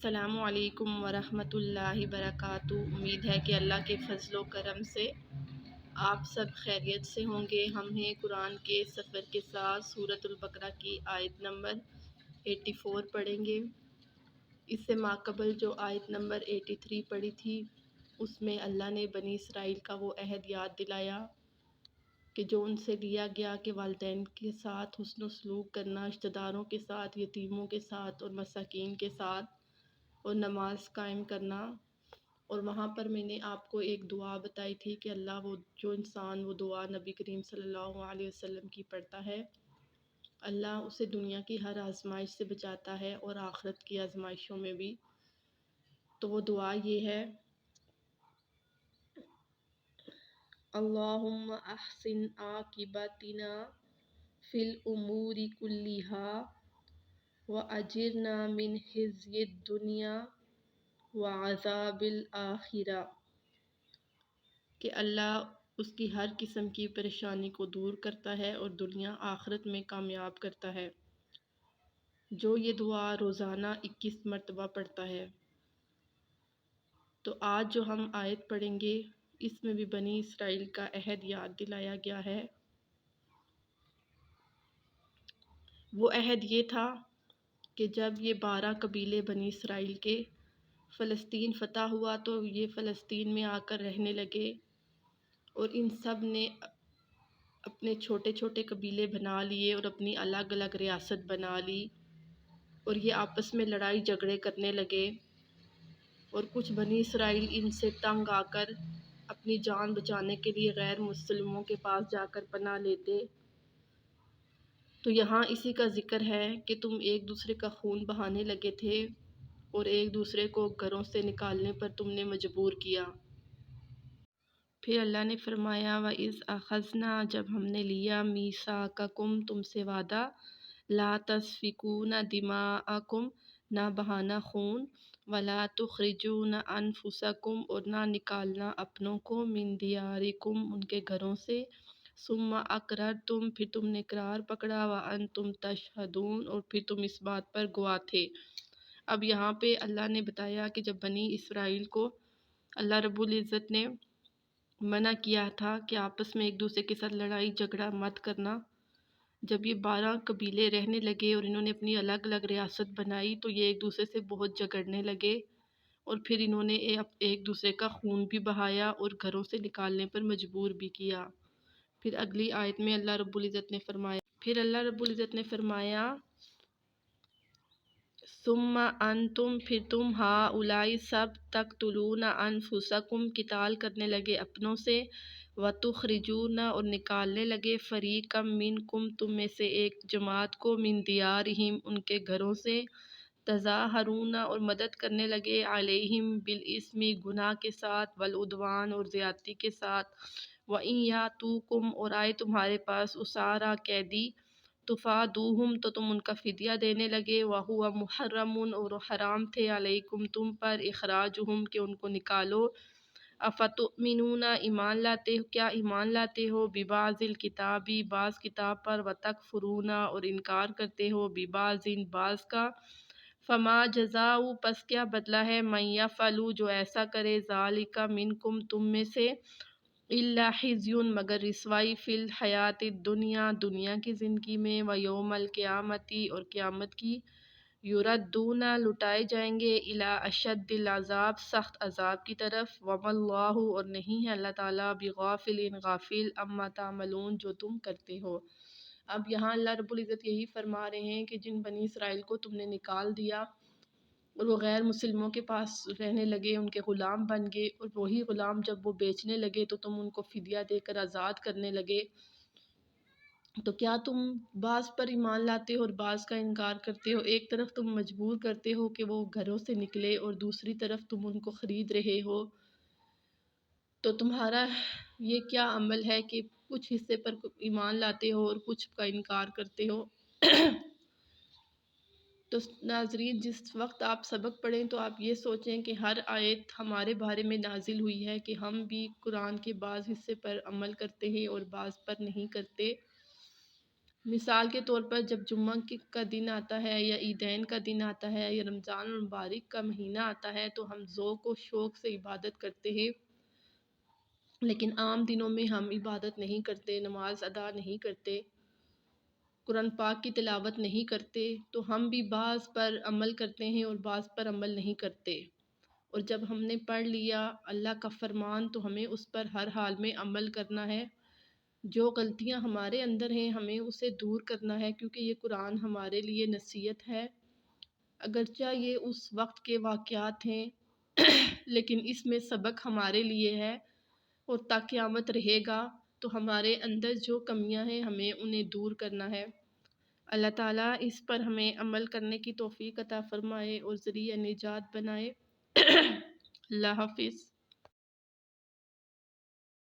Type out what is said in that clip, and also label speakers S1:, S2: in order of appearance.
S1: السلام علیکم ورحمۃ اللہ وبرکاتہ۔ امید ہے کہ اللہ کے فضل و کرم سے آپ سب خیریت سے ہوں گے۔ ہم ہیں قرآن کے سفر کے ساتھ سورۃ البقرہ کی آیت نمبر 84 پڑھیں گے۔ اس سے ماقبل جو آیت نمبر 83 پڑھی تھی، اس میں اللہ نے بنی اسرائیل کا وہ عہد یاد دلایا کہ جو ان سے لیا گیا کہ والدین کے ساتھ حسن و سلوک کرنا، رشتہ داروں کے ساتھ، یتیموں کے ساتھ اور مساکین کے ساتھ، اور نماز قائم کرنا۔ اور وہاں پر میں نے آپ کو ایک دعا بتائی تھی کہ اللہ وہ جو انسان وہ دعا نبی کریم صلی اللہ علیہ وسلم کی پڑھتا ہے، اللہ اسے دنیا کی ہر آزمائش سے بچاتا ہے اور آخرت کی آزمائشوں میں بھی۔ تو وہ دعا یہ ہے: اللہم احسن عاقبتنا فی الامور کلہا واجرنا من خزی الدنیا وعذاب الآخرہ، کہ اللہ اس کی ہر قسم کی پریشانی کو دور کرتا ہے اور دنیا آخرت میں کامیاب کرتا ہے۔ جو یہ دعا روزانہ 21 مرتبہ پڑھتا ہے۔ تو آج جو ہم آیت پڑھیں گے، اس میں بھی بنی اسرائیل کا عہد یاد دلایا گیا ہے۔ وہ عہد یہ تھا کہ جب یہ 12 قبیلے بنی اسرائیل کے فلسطین فتح ہوا تو یہ فلسطین میں آ کر رہنے لگے، اور ان سب نے اپنے چھوٹے چھوٹے قبیلے بنا لیے اور اپنی الگ الگ ریاست بنا لی، اور یہ آپس میں لڑائی جھگڑے کرنے لگے، اور کچھ بنی اسرائیل ان سے تنگ آ کر اپنی جان بچانے کے لیے غیر مسلموں کے پاس جا کر پناہ لیتے۔ تو یہاں اسی کا ذکر ہے کہ تم ایک دوسرے کا خون بہانے لگے تھے اور ایک دوسرے کو گھروں سے نکالنے پر تم نے مجبور کیا۔ پھر اللہ نے فرمایا وَإِذْ أَخَذْنَا، جب ہم نے لیا مِيثَاقَكُمْ تم سے وعدہ، لَا تَسْفِكُونَ دِمَاءَكُمْ، نہ بہانا خون، وَلَا تُخْرِجُونَ أَنفُسَكُمْ، اور نہ نکالنا اپنوں کو، مِن دِيَارِكُمْ ان کے گھروں سے، ثُمَّ أَقْرَرْتُمْ، پھر تم نے اقرار پکڑا، وَأَنْتُمْ تَشْهَدُونَ، اور پھر تم اس بات پر گواہ تھے۔ اب یہاں پہ اللہ نے بتایا کہ جب بنی اسرائیل کو اللہ رب العزت نے منع کیا تھا کہ آپس میں ایک دوسرے کے ساتھ لڑائی جھگڑا مت کرنا، جب یہ 12 قبیلے رہنے لگے اور انہوں نے اپنی الگ الگ ریاست بنائی تو یہ ایک دوسرے سے بہت جھگڑنے لگے، اور پھر انہوں نے ایک دوسرے کا خون بھی بہایا اور گھروں سے نکالنے پر مجبور بھی کیا۔ پھر اگلی آیت میں اللہ رب العزت نے فرمایا ثم انتم، پھر تم ہؤلاء سب، تقتلون انفسکم، قتال کرنے لگے اپنوں سے، وتخرجون، اور نکالنے لگے، فریقا منکم، تم میں سے ایک جماعت کو، من دیارہم، ان کے گھروں سے، تظاہرون، اور مدد کرنے لگے، علیہم بالاسم، گناہ کے ساتھ، والعدوان، اور زیادتی کے ساتھ، وَإِن یاتوکم، اور آئے تمہارے پاس اسارا قیدی، تفادوہم، تو تم ان کا فدیہ دینے لگے، وَهُوَ مُحَرَّمٌ، اور حرام تھے، علیکم تم پر، اخراجہم، کہ ان کو نکالو، افتؤمنون، کیا ایمان لاتے ہو، ببعض الکتاب، بعض کتاب پر، وتکفرون، اور انکار کرتے ہو، ببعض، بعض کا، فما جزاء، پس کیا بدلہ ہے، من یفعل، جو ایسا کرے، ذالک منکم، تم میں سے، الا خزی، مگر رسوائی، فی الحیات الدنیا، دنیا کی زندگی میں، ویوم القیامت، اور قیامت کی، یردون، لٹائے جائیں گے، الی اشد العذاب، سخت عذاب کی طرف، وما اللہ، اور نہیں ہے اللہ تعالیٰ، بغافل، غافل، عما تعملون، جو تم کرتے ہو۔ اب یہاں اللہ رب العزت یہی فرما رہے ہیں کہ جن بنی اسرائیل کو تم نے نکال دیا اور وہ غیر مسلموں کے پاس رہنے لگے، ان کے غلام بن گئے، اور وہی غلام جب وہ بیچنے لگے تو تم ان کو فدیہ دے کر آزاد کرنے لگے، تو کیا تم بعض پر ایمان لاتے ہو اور بعض کا انکار کرتے ہو؟ ایک طرف تم مجبور کرتے ہو کہ وہ گھروں سے نکلے اور دوسری طرف تم ان کو خرید رہے ہو، تو تمہارا یہ کیا عمل ہے کہ کچھ حصے پر ایمان لاتے ہو اور کچھ کا انکار کرتے ہو؟ تو ناظرین، جس وقت آپ سبق پڑھیں تو آپ یہ سوچیں کہ ہر آیت ہمارے بارے میں نازل ہوئی ہے کہ ہم بھی قرآن کے بعض حصے پر عمل کرتے ہیں اور بعض پر نہیں کرتے۔ مثال کے طور پر جب جمعہ کا دن آتا ہے یا عیدین کا دن آتا ہے یا رمضان المبارک کا مہینہ آتا ہے تو ہم ذوق و شوق سے عبادت کرتے ہیں، لیکن عام دنوں میں ہم عبادت نہیں کرتے، نماز ادا نہیں کرتے، قرآن پاک کی تلاوت نہیں کرتے، تو ہم بھی بعض پر عمل کرتے ہیں اور بعض پر عمل نہیں کرتے۔ اور جب ہم نے پڑھ لیا اللہ کا فرمان تو ہمیں اس پر ہر حال میں عمل کرنا ہے۔ جو غلطیاں ہمارے اندر ہیں ہمیں اسے دور کرنا ہے، کیونکہ یہ قرآن ہمارے لیے نصیحت ہے۔ اگرچہ یہ اس وقت کے واقعات ہیں لیکن اس میں سبق ہمارے لیے ہے، اور تا قیامت رہے گا تو ہمارے اندر جو کمیاں ہیں ہمیں انہیں دور کرنا ہے۔ اللہ تعالیٰ اس پر ہمیں عمل کرنے کی توفیق عطا فرمائے اور ذریعہ نجات بنائے۔ اللہ حافظ۔